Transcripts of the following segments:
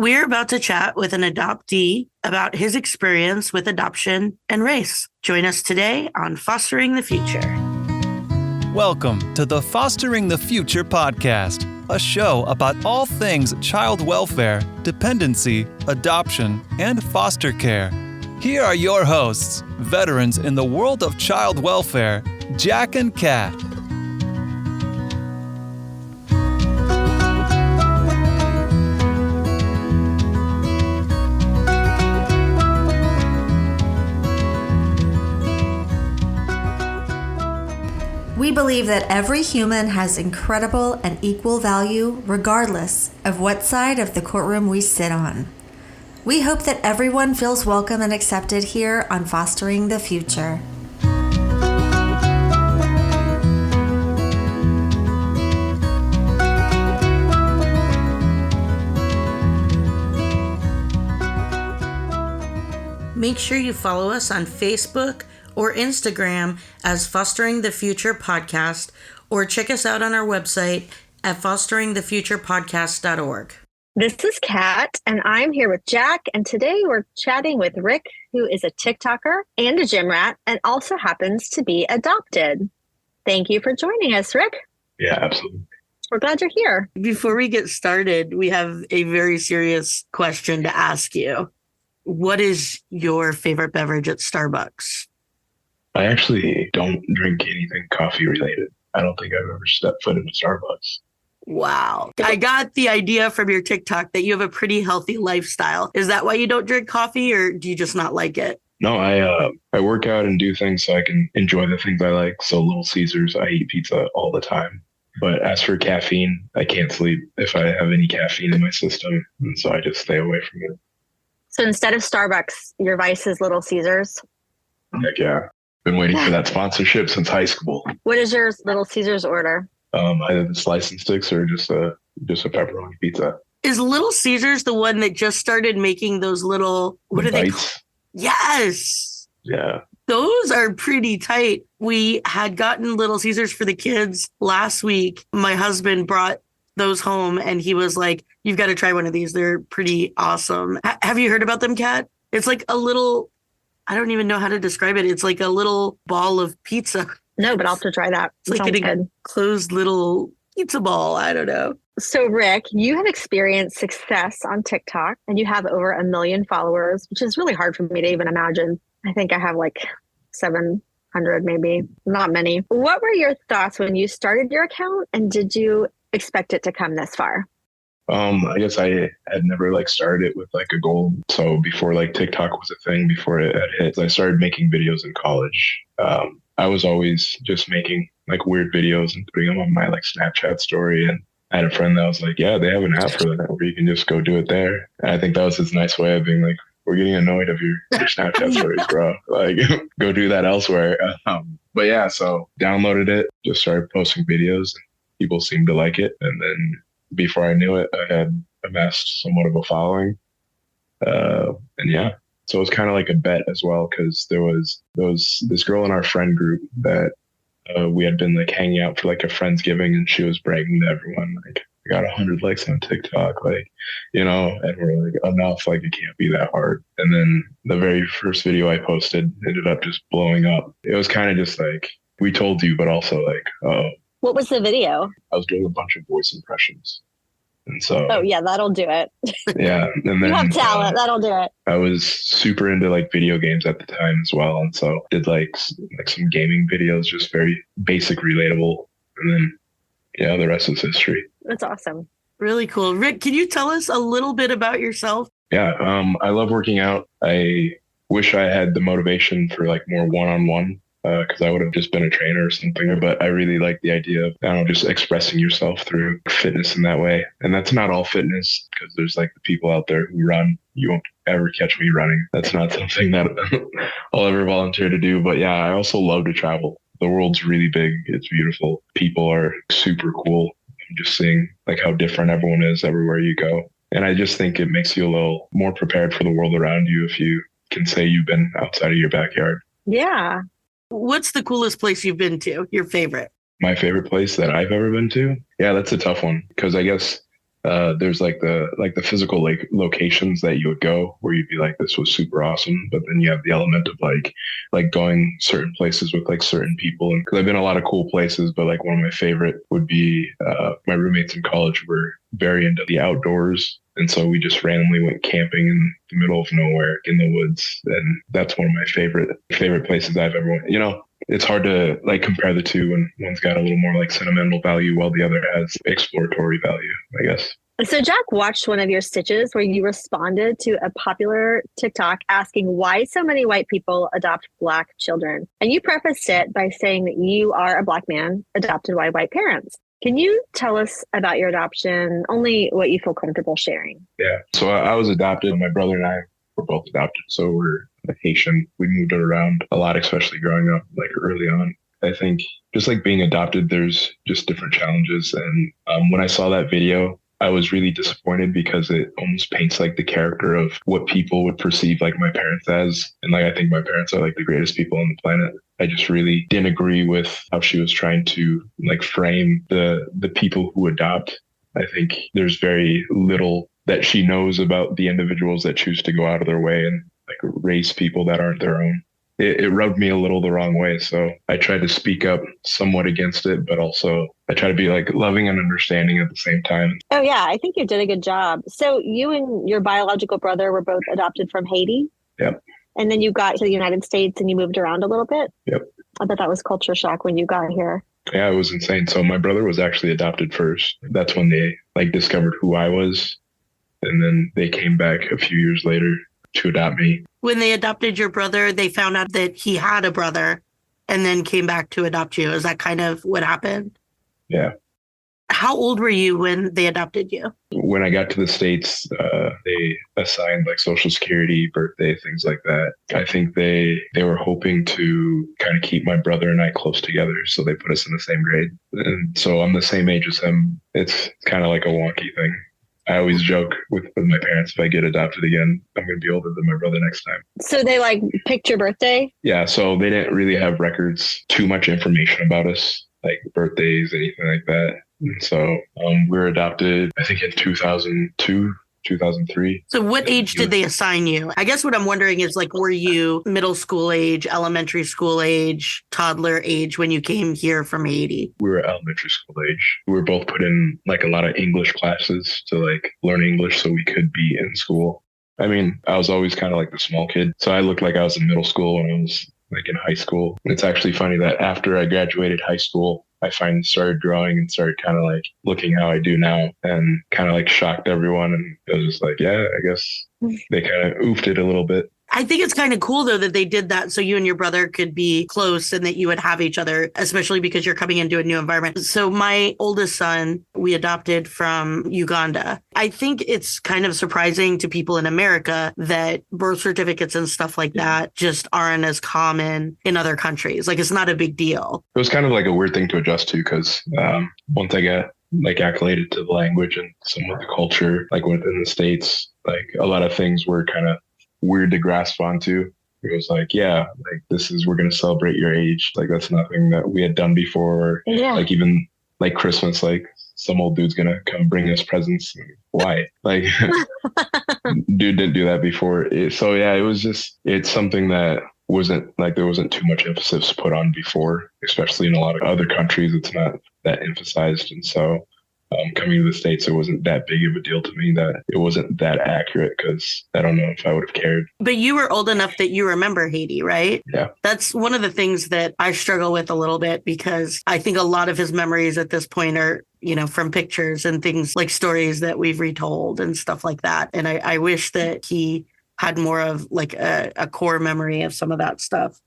We're about to chat with an adoptee about his experience with adoption and race. Join us today on Fostering the Future. Welcome to the Fostering the Future podcast, a show about all things child welfare, dependency, adoption, and foster care. Here are your hosts, veterans in the world of child welfare, Jack and Kat. We believe that every human has incredible and equal value regardless of what side of the courtroom we sit on. We hope that everyone feels welcome and accepted here on Fostering the Future. Make sure you follow us on Facebook or Instagram as Fostering the Future Podcast, or check us out on our website at fosteringthefuturepodcast.org. This is Kat, and I'm here with Jack, and today we're chatting with Rick, who is a TikToker and a gym rat, and also happens to be adopted. Thank you for joining us, Rick. Yeah, absolutely. We're glad you're here. Before we get started, we have a very serious question to ask you. What is your favorite beverage at Starbucks? I actually don't drink anything coffee related. I don't think I've ever stepped foot into Starbucks. Wow. I got the idea from your TikTok that you have a pretty healthy lifestyle. Is that why you don't drink coffee, or do you just not like it? No, I work out and do things so I can enjoy the things I like. So Little Caesars, I eat pizza all the time. But as for caffeine, I can't sleep if I have any caffeine in my system. And so I just stay away from it. So instead of Starbucks, your vice is Little Caesars? Heck yeah. Been waiting for that sponsorship since high school. What is your Little Caesars order? Either the slice and sticks or just a pepperoni pizza. Is Little Caesars the one that just started making those little, what are they called? Yes. Yeah. Those are pretty tight. We had gotten Little Caesars for the kids last week. My husband brought those home and he was like, you've got to try one of these. They're pretty awesome. Have you heard about them, Kat? It's like a little, I don't even know how to describe it. It's like a little ball of pizza. No, but I'll have to try that. It's like a closed little pizza ball. I don't know. So Rick, you have experienced success on TikTok and you have over 1 million followers, which is really hard for me to even imagine. I think I have like 700, maybe, not many. What were your thoughts when you started your account, and did you expect it to come this far? I guess I had never started it with a goal. So before TikTok was a thing, before it had hit, I started making videos in college. I was always just making weird videos and putting them on my Snapchat story. And I had a friend that was like, yeah, they have an app for that where you can just go do it there. And I think that was his nice way of being like, we're getting annoyed of your Snapchat stories, bro. Go do that elsewhere. But yeah, so downloaded it, just started posting videos, and people seemed to like it. And then before I knew it, I had amassed somewhat of a following. And yeah, so it was kind of like a bet as well, because there was this girl in our friend group that we had been hanging out for a Friendsgiving, and she was bragging to everyone, I got 100 likes on TikTok, and we're enough, it can't be that hard. And then the very first video I posted ended up just blowing up. It was kind of just we told you, but also oh. What was the video? I was doing a bunch of voice impressions. And so, oh yeah, that'll do it. Yeah. And then you have talent. That'll do it. I was super into video games at the time as well. And so did some gaming videos, just very basic, relatable. And then, yeah, the rest is history. That's awesome. Really cool. Rick, can you tell us a little bit about yourself? Yeah. I love working out. I wish I had the motivation for more one-on-one. Because I would have just been a trainer or something, but I really like the idea of, just expressing yourself through fitness in that way. And that's not all fitness, because there's the people out there who run. You won't ever catch me running. That's not something that I'll ever volunteer to do. But yeah, I also love to travel. The world's really big. It's beautiful. People are super cool. Just seeing how different everyone is everywhere you go. And I just think it makes you a little more prepared for the world around you if you can say you've been outside of your backyard. Yeah. What's the coolest place you've been to? Your favorite? My favorite place that I've ever been to? Yeah, that's a tough one, because I guess There's like the physical like locations that you would go where you'd be like, this was super awesome. But then you have the element of like going certain places with like certain people. And because I've been a lot of cool places, but like one of my favorite would be my roommates in college were very into the outdoors. And so we just randomly went camping in the middle of nowhere in the woods. And that's one of my favorite places I've ever went. It's hard to like compare the two when one's got a little more like sentimental value while the other has exploratory value, I guess. So Jack watched one of your stitches where you responded to a popular TikTok asking why so many white people adopt Black children. And you prefaced it by saying that you are a Black man adopted by white parents. Can you tell us about your adoption, only what you feel comfortable sharing? Yeah. So I was adopted. My brother and I were both adopted. So we're Haitian. We moved around a lot, especially growing up like early on. I think just like being adopted, there's just different challenges. And when I saw that video, I was really disappointed because it almost paints like the character of what people would perceive like my parents as. And like, I think my parents are like the greatest people on the planet. I just really didn't agree with how she was trying to like frame the people who adopt. I think there's very little that she knows about the individuals that choose to go out of their way and like raise people that aren't their own. It rubbed me a little the wrong way. So I tried to speak up somewhat against it, but also I try to be like loving and understanding at the same time. Oh, yeah, I think you did a good job. So you and your biological brother were both adopted from Haiti? Yep. And then you got to the United States and you moved around a little bit? Yep. I bet that was culture shock when you got here. Yeah, it was insane. So my brother was actually adopted first. That's when they like discovered who I was. And then they came back a few years later to adopt me. When they adopted your brother, they found out that he had a brother and then came back to adopt you. Is that kind of what happened? Yeah. How old were you when they adopted you? When I got to the States, they assigned like Social Security, birthday, things like that. I think they were hoping to kind of keep my brother and I close together. So they put us in the same grade. And so I'm the same age as him. It's kind of like a wonky thing. I always joke with my parents, if I get adopted again, I'm going to be older than my brother next time. So they like picked your birthday? Yeah. So they didn't really have records, too much information about us, like birthdays, anything like that. And so we were adopted, I think in 2002, 2003. So what age did they assign you? I guess what I'm wondering is like, were you middle school age, elementary school age, toddler age when you came here from Haiti? We were elementary school age. We were both put in like a lot of English classes to like learn English so we could be in school. I mean, I was always kind of like the small kid. So I looked like I was in middle school when I was like in high school. And it's actually funny that after I graduated high school, I finally started growing and started kind of like looking how I do now and kind of like shocked everyone. And it was just like, yeah, I guess they kind of oofed it a little bit. I think it's kind of cool, though, that they did that so you and your brother could be close and that you would have each other, especially because you're coming into a new environment. So my oldest son, we adopted from Uganda. I think it's kind of surprising to people in America that birth certificates and stuff like that just aren't as common in other countries. Like, it's not a big deal. It was kind of like a weird thing to adjust to because once I got like acclimated to the language and some of the culture, like within the States, like a lot of things were kind of weird to grasp onto. It was like, yeah, like we're going to celebrate your age. Like that's nothing that we had done before. Yeah. Like even like Christmas, like some old dude's going to come bring us presents. Why? Like dude didn't do that before. So yeah, it's something that wasn't like, there wasn't too much emphasis put on before, especially in a lot of other countries. It's not that emphasized. And so coming to the States, it wasn't that big of a deal to me that it wasn't that accurate because I don't know if I would have cared. But you were old enough that you remember Haiti, right? Yeah. That's one of the things that I struggle with a little bit because I think a lot of his memories at this point are, from pictures and things like stories that we've retold and stuff like that. And I wish that he had more of like a core memory of some of that stuff.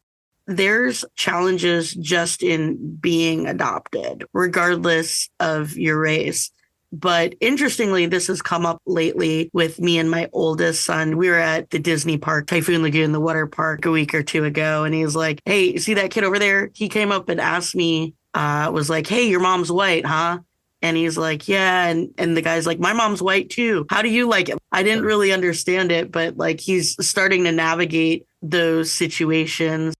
There's challenges just in being adopted, regardless of your race. But interestingly, this has come up lately with me and my oldest son. We were at the Disney park, Typhoon Lagoon, the water park, a week or two ago. And he was like, hey, see that kid over there? He came up and asked me, was like, hey, your mom's white, huh? And he's like, yeah. And the guy's like, my mom's white too. How do you like it? I didn't really understand it, but like he's starting to navigate those situations.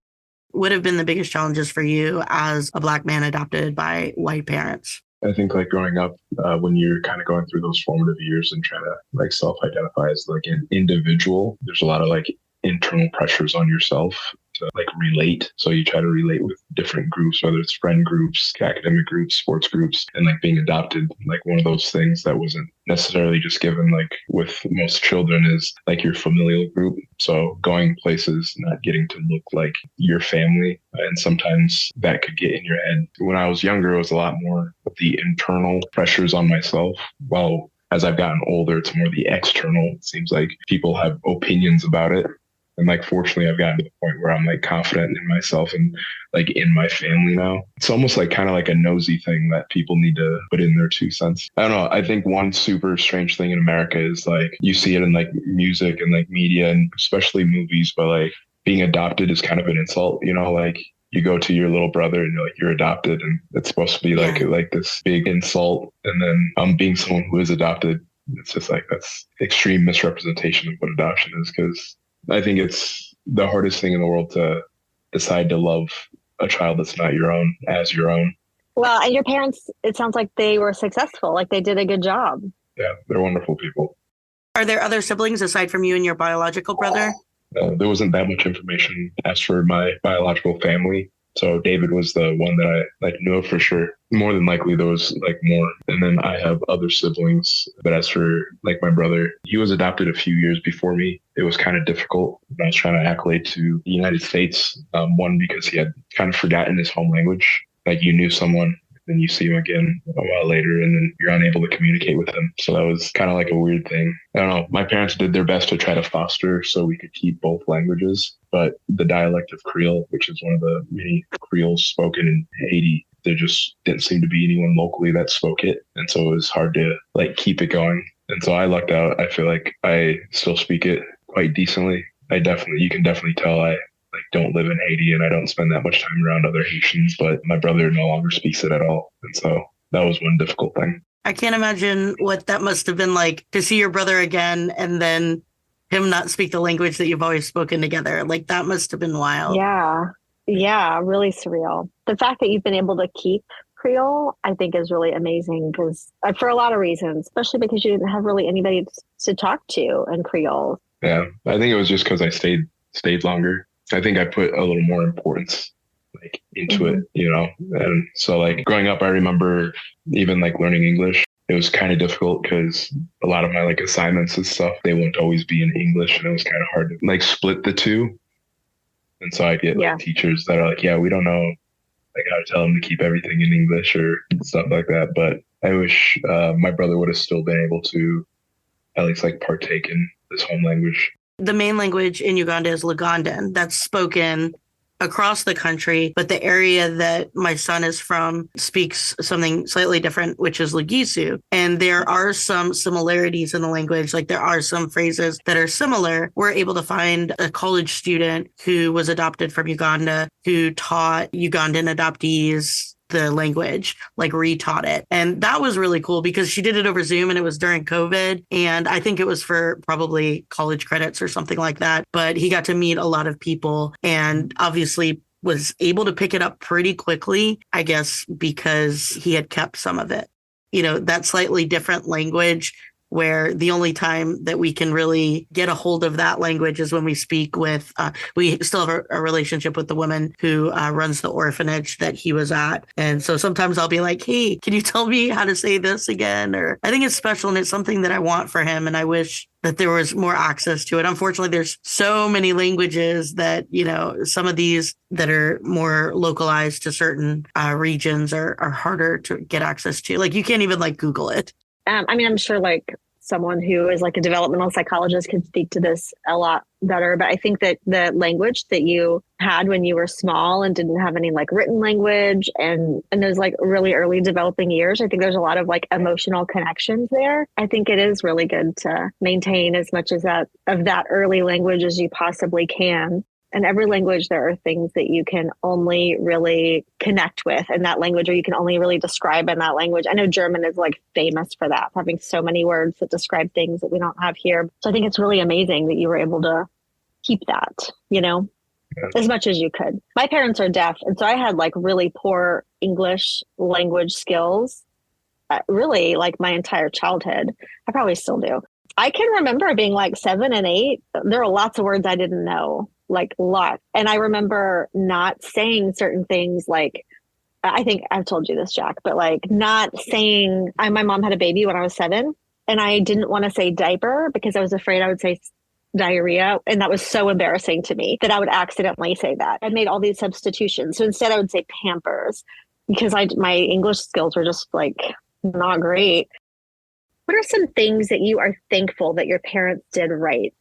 What have been the biggest challenges for you as a Black man adopted by white parents? I think like growing up, when you're kind of going through those formative years and trying to like self-identify as like an individual, there's a lot of like internal pressures on yourself to like relate. So you try to relate with different groups, whether it's friend groups, academic groups, sports groups, and like being adopted, like one of those things that wasn't necessarily just given like with most children is like your familial group. So going places, not getting to look like your family. And sometimes that could get in your head. When I was younger, it was a lot more of the internal pressures on myself. While as I've gotten older, it's more the external. It seems like people have opinions about it. And like, fortunately, I've gotten to the point where I'm like confident in myself and like in my family now. It's almost like kind of like a nosy thing that people need to put in their 2 cents. I don't know. I think one super strange thing in America is like you see it in like music and like media and especially movies, but like being adopted is kind of an insult, you know, like you go to your little brother and you're like, you're adopted. And it's supposed to be like, like this big insult. And then being someone who is adopted, it's just like, that's extreme misrepresentation of what adoption is. Because I think it's the hardest thing in the world to decide to love a child that's not your own as your own. Well, and your parents, it sounds like they were successful, like they did a good job. Yeah, they're wonderful people. Are there other siblings aside from you and your biological brother? There wasn't that much information as for my biological family. So David was the one that I like knew for sure. More than likely there was like more. And then I have other siblings. But as for like my brother, he was adopted a few years before me. It was kind of difficult when I was trying to accolade to the United States. One, because he had kind of forgotten his home language. Like you knew someone, then you see him again a while later and then you're unable to communicate with them. So that was kind of like a weird thing. I don't know. My parents did their best to try to foster so we could keep both languages. But the dialect of Creole, which is one of the many Creoles spoken in Haiti, there just didn't seem to be anyone locally that spoke it. And so it was hard to like keep it going. And so I lucked out. I feel like I still speak it quite decently. You can definitely tell I like don't live in Haiti and I don't spend that much time around other Haitians, but my brother no longer speaks it at all. And so that was one difficult thing. I can't imagine what that must have been like to see your brother again and then him not speak the language that you've always spoken together. Like that must have been wild. Yeah, really surreal. The fact that you've been able to keep Creole, I think is really amazing because for a lot of reasons, especially because you didn't have really anybody to talk to in Creole. Yeah, I think it was just because I stayed longer. I think I put a little more importance like into it, you know? And so like growing up, I remember even like learning English. It was kind of difficult because a lot of my like assignments and stuff, they wouldn't always be in English and it was kind of hard to like split the two. And so I get like teachers that are like, yeah, we don't know like how to tell them to keep everything in English or stuff like that. But I wish my brother would have still been able to at least like partake in this home language. The main language in Uganda is Lugandan. That's spoken across the country, but the area that my son is from speaks something slightly different, which is Lugisu. And there are some similarities in the language. Like there are some phrases that are similar. We're able to find a college student who was adopted from Uganda who taught Ugandan adoptees the language, like retaught it. And that was really cool because she did it over Zoom and it was during COVID. And I think it was for probably college credits or something like that. But he got to meet a lot of people and obviously was able to pick it up pretty quickly, I guess, because he had kept some of it. You know, that slightly different language where the only time that we can really get a hold of that language is when we speak with, we still have a relationship with the woman who runs the orphanage that he was at. And so sometimes I'll be like, hey, can you tell me how to say this again? Or I think it's special and it's something that I want for him. And I wish that there was more access to it. Unfortunately, there's so many languages that, you know, some of these that are more localized to certain regions are harder to get access to. Like you can't even like Google it. I mean, I'm sure like someone who is like a developmental psychologist could speak to this a lot better. But I think that the language that you had when you were small and didn't have any like written language and those like really early developing years, I think there's a lot of like emotional connections there. I think it is really good to maintain as much as that of that early language as you possibly can. In every language, there are things that you can only really connect with in that language, or you can only really describe in that language. I know German is like famous for that, having so many words that describe things that we don't have here. So I think it's really amazing that you were able to keep that, you know, as much as you could. My parents are deaf, and so I had like really poor English language skills. really like my entire childhood. I probably still do. I can remember being like 7 and 8. There are lots of words I didn't know, like a lot. And I remember not saying certain things like, I think I've told you this, Jack, but like not saying, my mom had a baby when I was 7 and I didn't want to say diaper because I was afraid I would say diarrhea. And that was so embarrassing to me that I would accidentally say that. I made all these substitutions. So instead I would say Pampers because my English skills were just like not great. What are some things that you are thankful that your parents did right?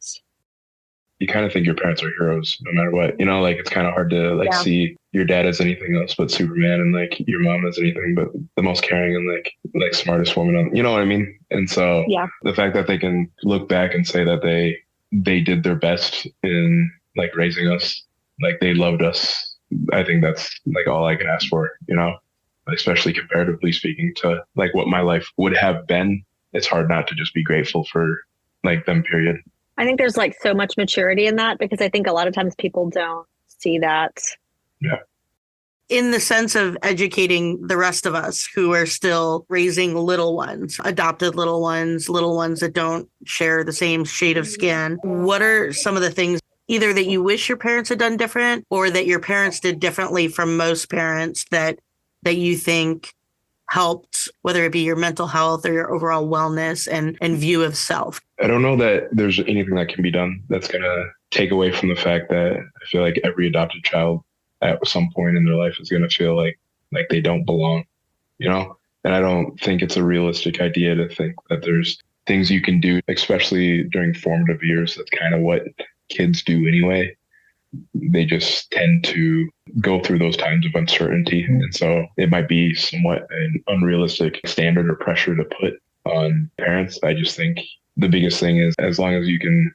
You kind of think your parents are heroes no matter what, like it's kind of hard to see your dad as anything else but Superman and like your mom as anything but the most caring and like smartest woman on, you know what I mean? And so the fact that they can look back and say that they did their best in like raising us, like they loved us. I think that's like all I can ask for, especially comparatively speaking to like what my life would have been. It's hard not to just be grateful for like them, period. I think there's like so much maturity in that because I think a lot of times people don't see that. Yeah. In the sense of educating the rest of us who are still raising little ones, adopted little ones that don't share the same shade of skin. What are some of the things either that you wish your parents had done different or that your parents did differently from most parents that you think helped, whether it be your mental health or your overall wellness and view of self? I don't know that there's anything that can be done that's going to take away from the fact that I feel like every adopted child at some point in their life is going to feel like they don't belong, and I don't think it's a realistic idea to think that there's things you can do, especially during formative years. That's kind of what kids do anyway. They just tend to go through those times of uncertainty. And so it might be somewhat an unrealistic standard or pressure to put on parents. I just think the biggest thing is as long as you can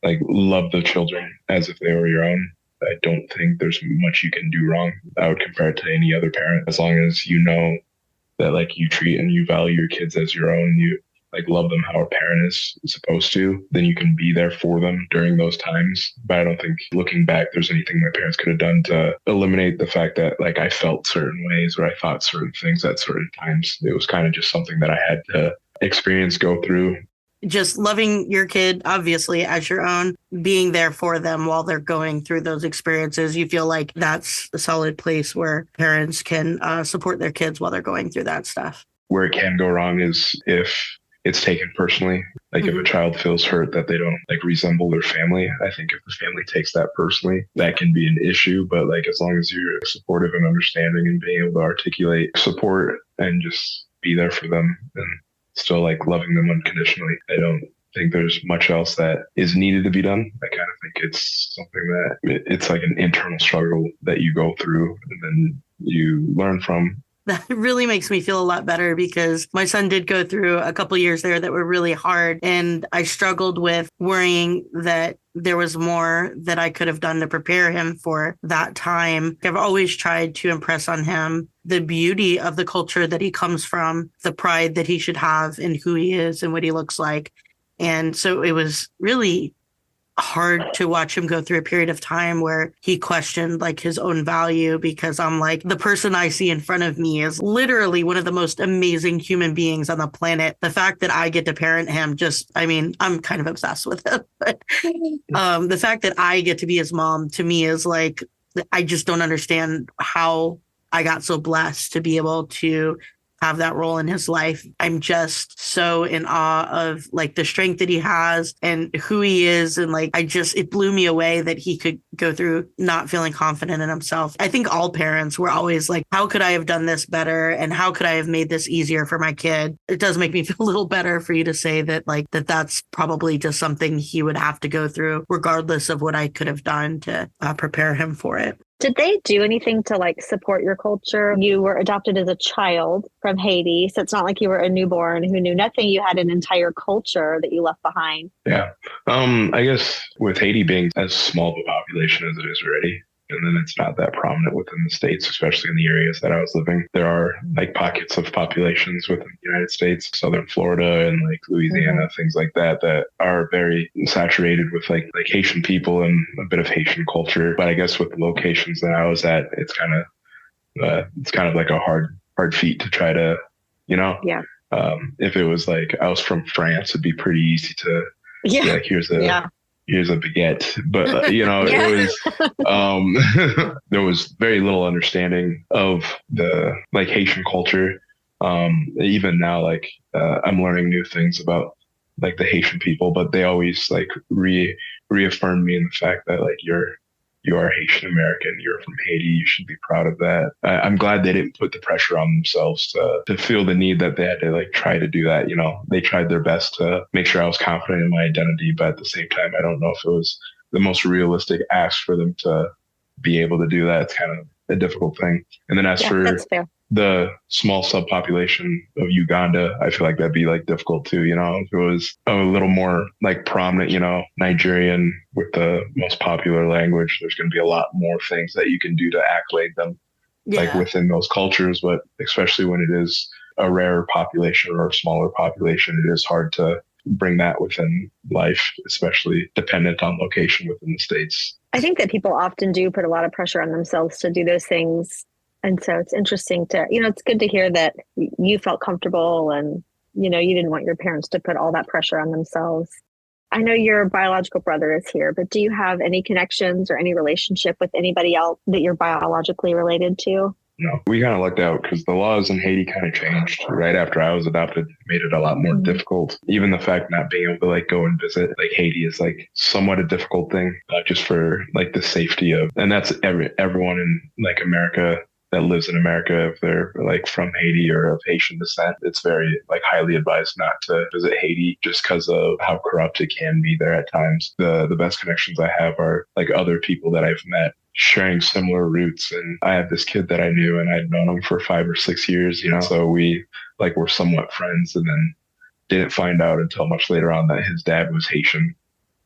like love the children as if they were your own, I don't think there's much you can do wrong. I would compare it to any other parent. As long as you know that like you treat and you value your kids as your own, you like love them how a parent is supposed to, then you can be there for them during those times. But I don't think looking back, there's anything my parents could have done to eliminate the fact that like I felt certain ways or I thought certain things at certain times. It was kind of just something that I had to experience, go through. Just loving your kid, obviously, as your own, being there for them while they're going through those experiences. You feel like that's a solid place where parents can support their kids while they're going through that stuff. Where it can go wrong is if it's taken personally. Like if a child feels hurt that they don't like resemble their family, I think if the family takes that personally, that can be an issue. But like as long as you're supportive and understanding and being able to articulate support and just be there for them and still like loving them unconditionally, I don't think there's much else that is needed to be done. I kind of think it's something that it's like an internal struggle that you go through and then you learn from. That really makes me feel a lot better because my son did go through a couple of years there that were really hard. And I struggled with worrying that there was more that I could have done to prepare him for that time. I've always tried to impress on him the beauty of the culture that he comes from, the pride that he should have in who he is and what he looks like. And so it was really hard to watch him go through a period of time where he questioned like his own value, because I'm like, the person I see in front of me is literally one of the most amazing human beings on the planet. The fact that I get to parent him, I'm kind of obsessed with him, but the fact that I get to be his mom to me is like, I just don't understand how I got so blessed to be able to have that role in his life. I'm just so in awe of like the strength that he has and who he is. And like, it blew me away that he could go through not feeling confident in himself. I think all parents were always like, how could I have done this better? And how could I have made this easier for my kid? It does make me feel a little better for you to say that that's probably just something he would have to go through regardless of what I could have done to prepare him for it. Did they do anything to like support your culture? You were adopted as a child from Haiti, so it's not like you were a newborn who knew nothing. You had an entire culture that you left behind. Yeah. I guess with Haiti being as small of a population as it is already, and then it's not that prominent within the States, especially in the areas that I was living. There are like pockets of populations within the United States, Southern Florida and like Louisiana, things like that, that are very saturated with like Haitian people and a bit of Haitian culture. But I guess with the locations that I was at, it's kind of like a hard feat to try to you know? Yeah. If it was like I was from France, it'd be pretty easy to Yeah. be like, here's a baguette. But Yeah. it was there was very little understanding of the like Haitian culture. Even now, like I'm learning new things about like the Haitian people, but they always like reaffirm me in the fact that like you are Haitian American, you're from Haiti, you should be proud of that. I'm glad they didn't put the pressure on themselves to feel the need that they had to like try to do that. They tried their best to make sure I was confident in my identity, but at the same time, I don't know if it was the most realistic ask for them to be able to do that. It's kind of a difficult thing. And then as for that's fair. the small subpopulation of Uganda, I feel like that'd be like difficult too. If it was a little more like prominent, Nigerian with the most popular language, there's going to be a lot more things that you can do to accolade them like within those cultures. But especially when it is a rarer population or a smaller population, it is hard to bring that within life, especially dependent on location within the States. I think that people often do put a lot of pressure on themselves to do those things. And so it's interesting it's good to hear that you felt comfortable and, you didn't want your parents to put all that pressure on themselves. I know your biological brother is here, but do you have any connections or any relationship with anybody else that you're biologically related to? No, we kind of lucked out because the laws in Haiti kind of changed right after I was adopted, made it a lot more difficult. Even the fact not being able to like go and visit like Haiti is like somewhat a difficult thing, just for like the safety of, and that's everyone in like America that lives in America, if they're like from Haiti or of Haitian descent, it's very like highly advised not to visit Haiti just because of how corrupt it can be there at times. The best connections I have are like other people that I've met sharing similar roots. And I have this kid that I knew and I'd known him for 5 or 6 years, so we like were somewhat friends, and then didn't find out until much later on that his dad was Haitian.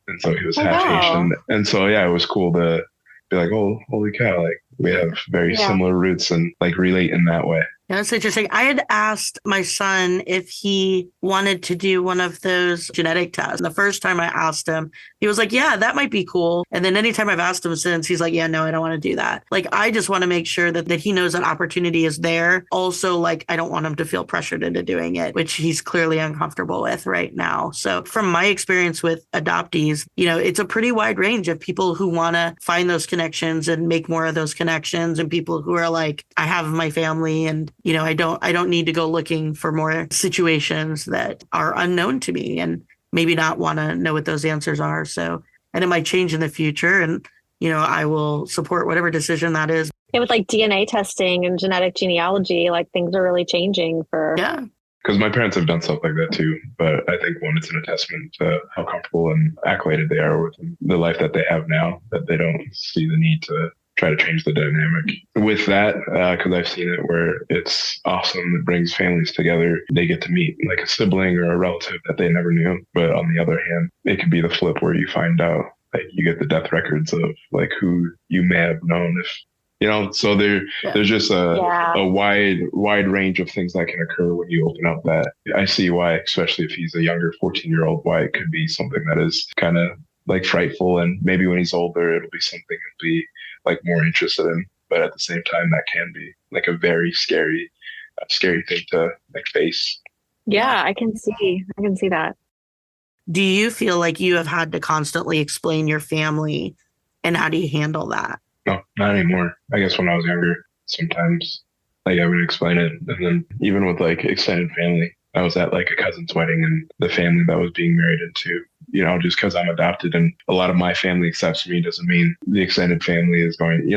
And so he was half Haitian. And so, yeah, it was cool to be like, oh, holy cow, like we have very similar roots and like relate in that way. Yeah, that's interesting. I had asked my son if he wanted to do one of those genetic tests. And the first time I asked him, he was like, yeah, that might be cool. And then anytime I've asked him since, he's like, yeah, no, I don't want to do that. Like, I just want to make sure that he knows that opportunity is there. Also, like, I don't want him to feel pressured into doing it, which he's clearly uncomfortable with right now. So from my experience with adoptees, it's a pretty wide range of people who want to find those connections and make more of those connections, and people who are like, I have my family and I don't need to go looking for more situations that are unknown to me and maybe not want to know what those answers are. So, and it might change in the future, and, I will support whatever decision that is. Yeah, with like DNA testing and genetic genealogy, like things are really changing for. Yeah. Because my parents have done stuff like that too. But I think one, it's an testament to how comfortable and accoladed they are with the life that they have now, that they don't see the need to try to change the dynamic with that, because I've seen it where it's awesome. It brings families together. They get to meet like a sibling or a relative that they never knew. But on the other hand, it can be the flip where you find out like you get the death records of like who you may have known if, so there's just a wide range of things that can occur when you open up that. I see why, especially if he's a younger 14-year-old, why it could be something that is kind of like frightful. And maybe when he's older, it'll be something he'll be like more interested in. But at the same time, that can be like a very scary thing to like face. Yeah, I can see that. Do you feel like you have had to constantly explain your family, and how do you handle that? No, not anymore. I guess when I was younger, sometimes like I would explain it. And then even with like extended family, I was at like a cousin's wedding, and the family that was being married into, just because I'm adopted and a lot of my family accepts me doesn't mean the extended family is going,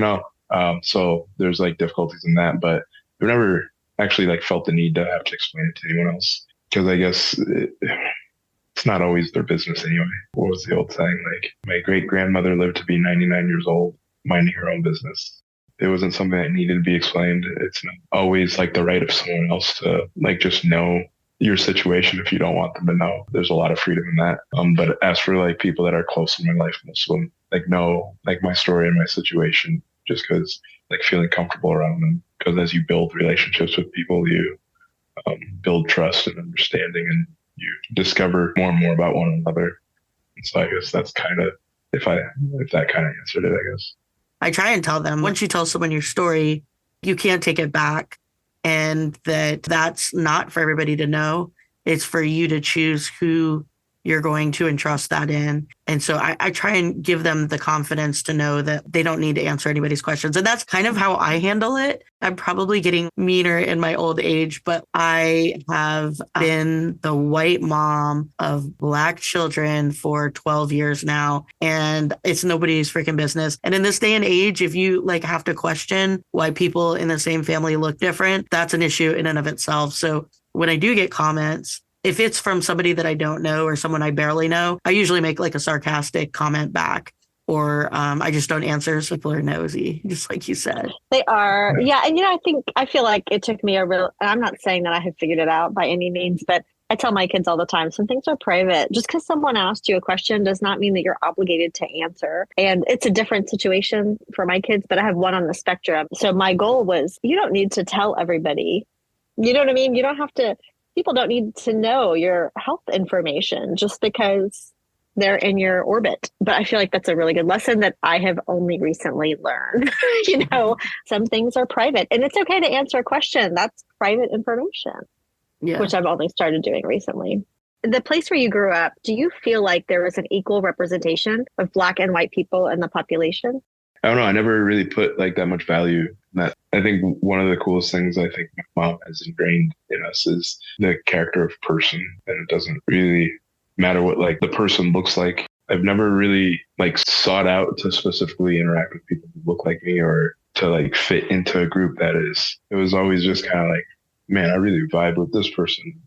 so there's like difficulties in that, but I've never actually like felt the need to have to explain it to anyone else, because I guess it's not always their business anyway. What was the old saying? Like, my great grandmother lived to be 99 years old, minding her own business. It wasn't something that needed to be explained. It's not always like the right of someone else to like just know your situation if you don't want them to know. There's a lot of freedom in that. But as for like people that are close in my life, most of them like know like my story and my situation, just because like feeling comfortable around them. Because as you build relationships with people, you build trust and understanding, and you discover more and more about one another. And so I guess that's kind of if that kind of answered it, I guess. I try and tell them, once you tell someone your story, you can't take it back. and that's not for everybody to know. It's for you to choose who you're going to entrust that in. And so I try and give them the confidence to know that they don't need to answer anybody's questions. And that's kind of how I handle it. I'm probably getting meaner in my old age, but I have been the white mom of Black children for 12 years now. And it's nobody's freaking business. And in this day and age, if you like have to question why people in the same family look different, that's an issue in and of itself. So when I do get comments, if it's from somebody that I don't know or someone I barely know, I usually make like a sarcastic comment back, or I just don't answer. So people are nosy, just like you said. They are. Yeah. And, I feel like it took me I'm not saying that I have figured it out by any means, but I tell my kids all the time, some things are private. Just because someone asked you a question does not mean that you're obligated to answer. And it's a different situation for my kids, but I have one on the spectrum. So my goal was, you don't need to tell everybody. You know what I mean? You don't have to. People don't need to know your health information just because they're in your orbit. But I feel like that's a really good lesson that I have only recently learned. Some things are private, and it's okay to answer a question. That's private information, which I've only started doing recently. The place where you grew up, do you feel like there was an equal representation of Black and white people in the population? I don't know. I never really put like that much value in that. I think one of the coolest things I think my mom has ingrained in us is the character of person. And it doesn't really matter what like the person looks like. I've never really like sought out to specifically interact with people who look like me or to like fit into a group that is. It was always just kind of like, man, I really vibe with this person.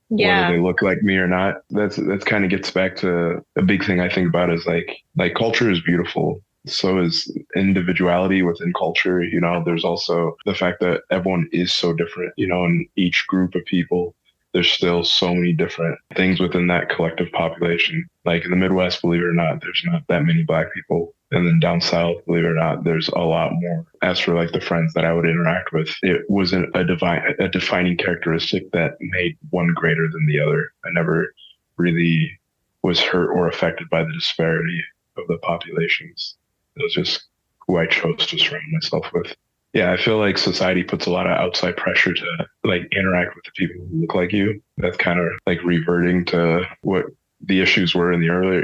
Yeah. Whether they look like me or not. That's kind of gets back to a big thing I think about is like culture is beautiful. So is individuality within culture. There's also the fact that everyone is so different, in each group of people, there's still so many different things within that collective population. Like in the Midwest, believe it or not, there's not that many Black people. And then down south, believe it or not, there's a lot more. As for like the friends that I would interact with, it wasn't a defining characteristic that made one greater than the other. I never really was hurt or affected by the disparity of the populations. It was just who I chose to surround myself with. Yeah, I feel like society puts a lot of outside pressure to like interact with the people who look like you. That's kind of like reverting to what the issues were in the earlier,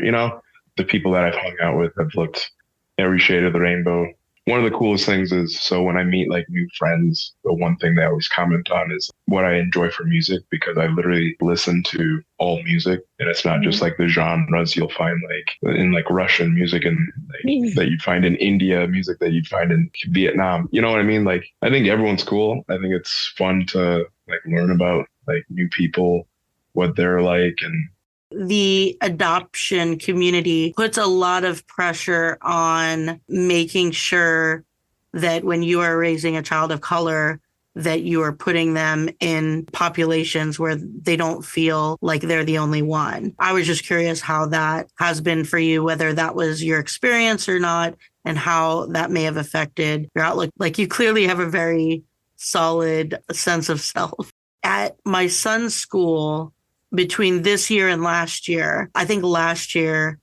the people that I've hung out with have looked every shade of the rainbow. One of the coolest things is, so when I meet like new friends, the one thing they always comment on is what I enjoy for music, because I literally listen to all music, and it's not just like the genres you'll find like in like Russian music and like, that you'd find in India, music that you'd find in Vietnam. You know what I mean? Like, I think everyone's cool. I think it's fun to like learn about like new people, what they're like, and the adoption community puts a lot of pressure on making sure that when you are raising a child of color, that you are putting them in populations where they don't feel like they're the only one. I was just curious how that has been for you, whether that was your experience or not, and how that may have affected your outlook. Like, you clearly have a very solid sense of self. At my son's school, between this year and last year, I think last year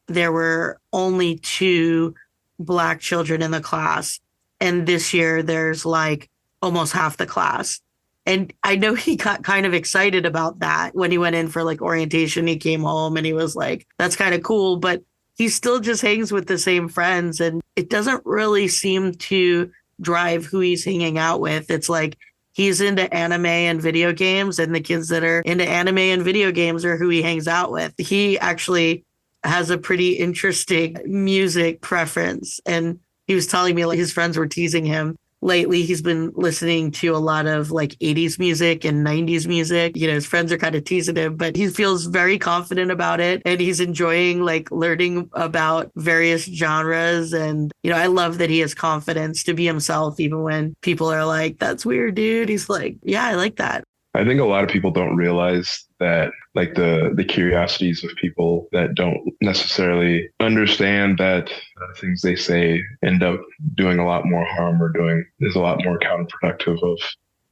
there were only 2 Black children in the class. And this year there's like almost half the class. And I know he got kind of excited about that when he went in for like orientation. He came home and he was like, that's kind of cool. But he still just hangs with the same friends. And it doesn't really seem to drive who he's hanging out with. It's like, he's into anime and video games, and the kids that are into anime and video games are who he hangs out with. He actually has a pretty interesting music preference. And he was telling me like his friends were teasing him. Lately, he's been listening to a lot of like 80s music and 90s music. His friends are kind of teasing him, but he feels very confident about it. And he's enjoying like learning about various genres. And, I love that he has confidence to be himself, even when people are like, that's weird, dude. He's like, yeah, I like that. I think a lot of people don't realize that like the curiosities of people that don't necessarily understand that things they say end up doing a lot more harm or is a lot more counterproductive of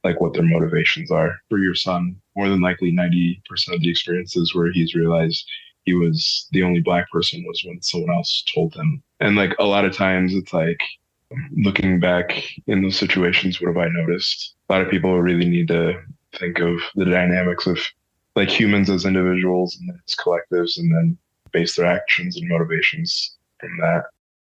like what their motivations are. For your son, more than likely 90% of the experiences where he's realized he was the only Black person was when someone else told him. And like a lot of times it's like Looking back in those situations, what have I noticed? A lot of people really need to think of the dynamics of like humans as individuals and then as collectives, and then base their actions and motivations from that.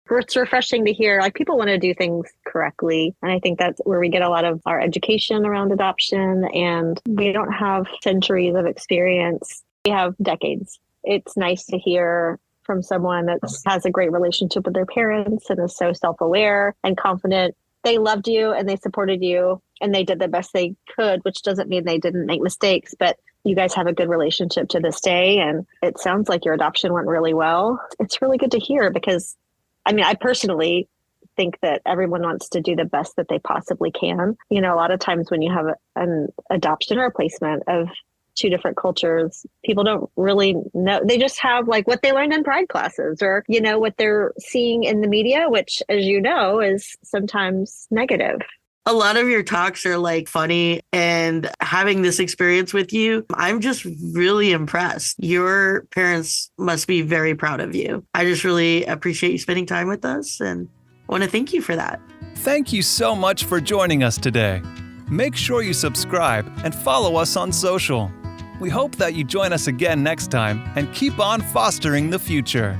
It's refreshing to hear like people want to do things correctly. And I think that's where we get a lot of our education around adoption. And we don't have centuries of experience. We have decades. It's nice to hear from someone that has a great relationship with their parents and is so self-aware and confident. They loved you and they supported you and they did the best they could, which doesn't mean they didn't make mistakes, but you guys have a good relationship to this day. And it sounds like your adoption went really well. It's really good to hear because, I mean, I personally think that everyone wants to do the best that they possibly can. You know, a lot of times when you have an adoption or a placement of two different cultures, people don't really know. They just have like what they learned in pride classes or, you know, what they're seeing in the media, which, as you know, is sometimes negative. A lot of your talks are like funny, and having this experience with you, I'm just really impressed. Your parents must be very proud of you. I just really appreciate you spending time with us and want to thank you for that. Thank you so much for joining us today. Make sure you subscribe and follow us on social. We hope that you join us again next time and keep on fostering the future.